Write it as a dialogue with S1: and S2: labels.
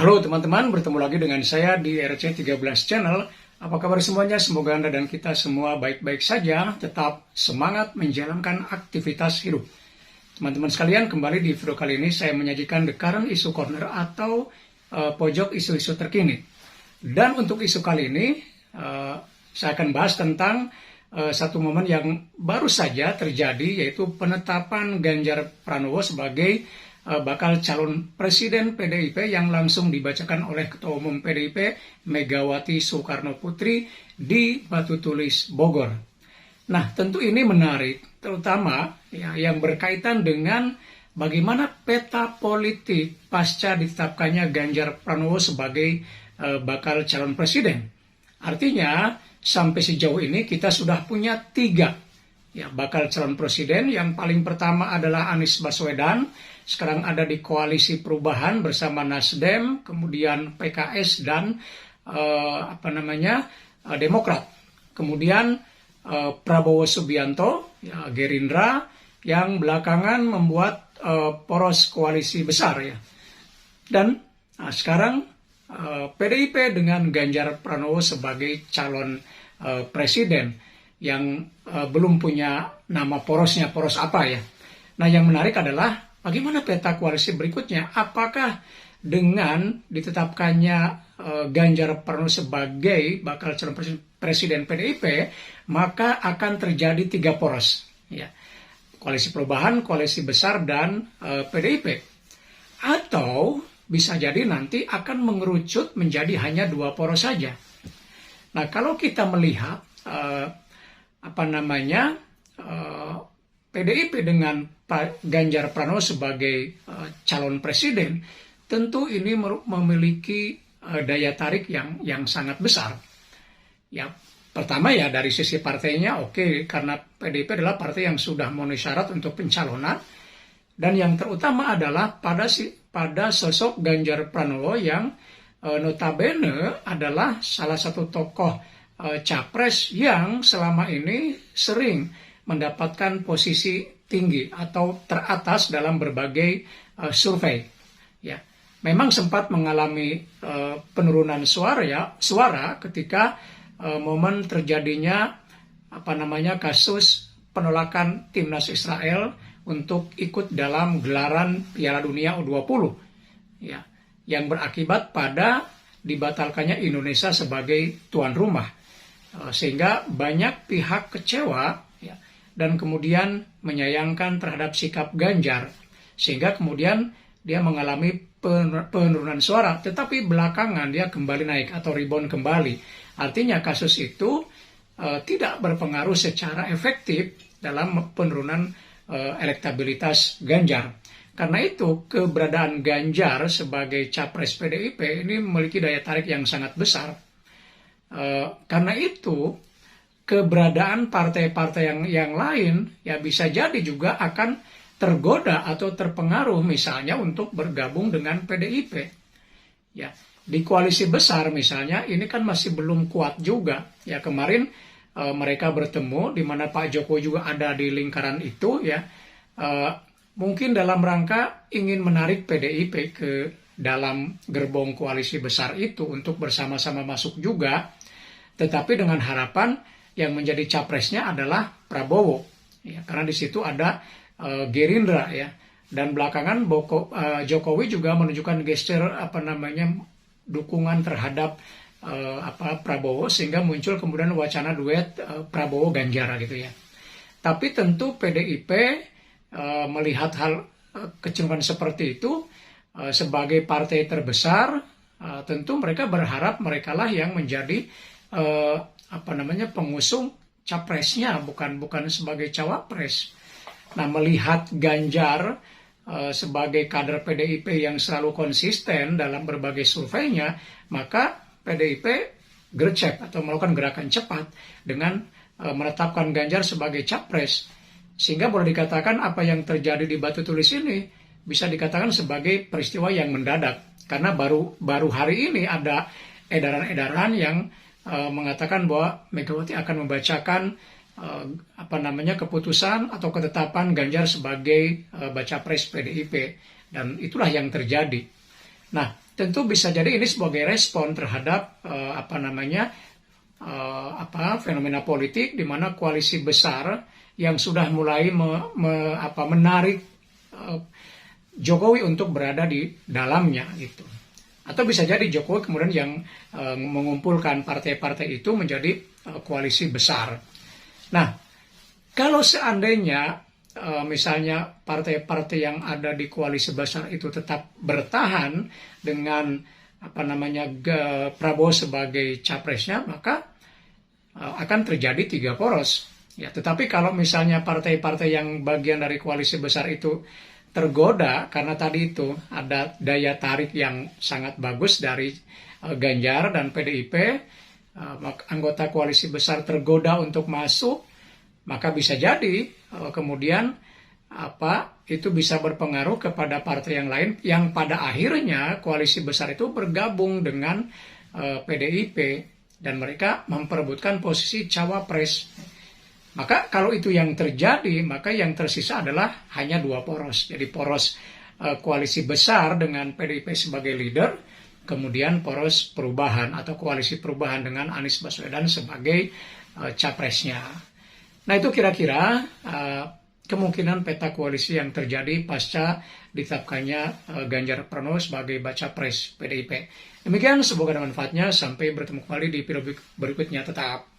S1: Halo teman-teman, bertemu lagi dengan saya di RC13 Channel. Apa kabar semuanya? Semoga Anda dan kita semua baik-baik saja, tetap semangat menjalankan aktivitas hidup. Teman-teman sekalian, kembali di video kali ini saya menyajikan The Current Issue Corner atau pojok isu-isu terkini. Dan untuk isu kali ini, saya akan bahas tentang satu momen yang baru saja terjadi, yaitu penetapan Ganjar Pranowo sebagai bakal calon presiden PDIP yang langsung dibacakan oleh Ketua Umum PDIP Megawati Soekarno Putri di Batu Tulis, Bogor. Nah, tentu ini menarik, terutama yang berkaitan dengan bagaimana peta politik pasca ditetapkannya Ganjar Pranowo sebagai bakal calon presiden. Artinya, sampai sejauh ini kita sudah punya 3 bakal calon presiden. Yang paling pertama adalah Anies Baswedan, sekarang ada di Koalisi Perubahan bersama Nasdem, kemudian PKS dan Demokrat. Kemudian Prabowo Subianto, Gerindra, yang belakangan membuat poros koalisi besar Dan sekarang PDIP dengan Ganjar Pranowo sebagai calon presiden yang belum punya nama porosnya, poros apa Nah, yang menarik adalah bagaimana peta koalisi berikutnya? Apakah dengan ditetapkannya Ganjar Pranowo sebagai bakal calon presiden PDIP, maka akan terjadi 3 poros, Koalisi Perubahan, Koalisi Besar, dan PDIP. Atau bisa jadi nanti akan mengerucut menjadi hanya 2 poros saja. Nah, kalau kita melihat PDIP dengan Pak Ganjar Pranowo sebagai calon presiden, tentu ini memiliki daya tarik yang sangat besar. Pertama dari sisi partainya karena PDIP adalah partai yang sudah memenuhi syarat untuk pencalonan, dan yang terutama adalah pada sosok Ganjar Pranowo yang notabene adalah salah satu tokoh capres yang selama ini sering mendapatkan posisi tinggi atau teratas dalam berbagai survei. Memang sempat mengalami penurunan suara ketika momen terjadinya kasus penolakan timnas Israel untuk ikut dalam gelaran Piala Dunia U20, yang berakibat pada dibatalkannya Indonesia sebagai tuan rumah, sehingga banyak pihak kecewa dan kemudian menyayangkan terhadap sikap Ganjar, sehingga kemudian dia mengalami penurunan suara, tetapi belakangan dia kembali naik atau rebound kembali. Artinya kasus itu tidak berpengaruh secara efektif dalam penurunan elektabilitas Ganjar. Karena itu keberadaan Ganjar sebagai capres PDIP ini memiliki daya tarik yang sangat besar. Karena itu keberadaan partai-partai yang lain bisa jadi juga akan tergoda atau terpengaruh misalnya untuk bergabung dengan PDIP. Di koalisi besar misalnya ini kan masih belum kuat juga. Kemarin mereka bertemu di mana Pak Jokowi juga ada di lingkaran itu mungkin dalam rangka ingin menarik PDIP ke dalam gerbong koalisi besar itu untuk bersama-sama masuk juga, tetapi dengan harapan yang menjadi capresnya adalah Prabowo, karena di situ ada Gerindra dan belakangan Jokowi juga menunjukkan gesture dukungan terhadap Prabowo, sehingga muncul kemudian wacana duet Prabowo Ganjar Tapi tentu PDIP melihat hal kecenderungan seperti itu sebagai partai terbesar, tentu mereka berharap merekalah yang menjadi pengusung capresnya, bukan sebagai cawapres. Nah, melihat Ganjar sebagai kader PDIP yang selalu konsisten dalam berbagai surveinya, maka PDIP gercep atau melakukan gerakan cepat dengan menetapkan Ganjar sebagai capres. Sehingga boleh dikatakan apa yang terjadi di Batu Tulis ini bisa dikatakan sebagai peristiwa yang mendadak. Karena baru hari ini ada edaran-edaran yang mengatakan bahwa Megawati akan membacakan keputusan atau ketetapan Ganjar sebagai baca pres PDIP, dan itulah yang terjadi. Nah, tentu bisa jadi ini sebagai respon terhadap fenomena politik di mana koalisi besar yang sudah mulai menarik Jokowi untuk berada di dalamnya gitu. Atau bisa jadi Jokowi kemudian yang mengumpulkan partai-partai itu menjadi koalisi besar. Nah, kalau seandainya misalnya partai-partai yang ada di koalisi besar itu tetap bertahan dengan Prabowo sebagai capresnya, maka akan terjadi 3 poros. Ya, tetapi kalau misalnya partai-partai yang bagian dari koalisi besar itu tergoda karena tadi itu ada daya tarik yang sangat bagus dari Ganjar dan PDIP, anggota koalisi besar tergoda untuk masuk, maka bisa jadi kemudian itu bisa berpengaruh kepada partai yang lain yang pada akhirnya koalisi besar itu bergabung dengan PDIP dan mereka memperebutkan posisi cawapres. Maka kalau itu yang terjadi, maka yang tersisa adalah hanya 2 poros. Jadi poros koalisi besar dengan PDIP sebagai leader, kemudian poros perubahan atau koalisi perubahan dengan Anies Baswedan sebagai capresnya. Nah, itu kira-kira kemungkinan peta koalisi yang terjadi pasca ditetapkannya Ganjar Pranowo sebagai baca pres PDIP. Demikian, semoga ada manfaatnya. Sampai bertemu kembali di video berikutnya. Tetap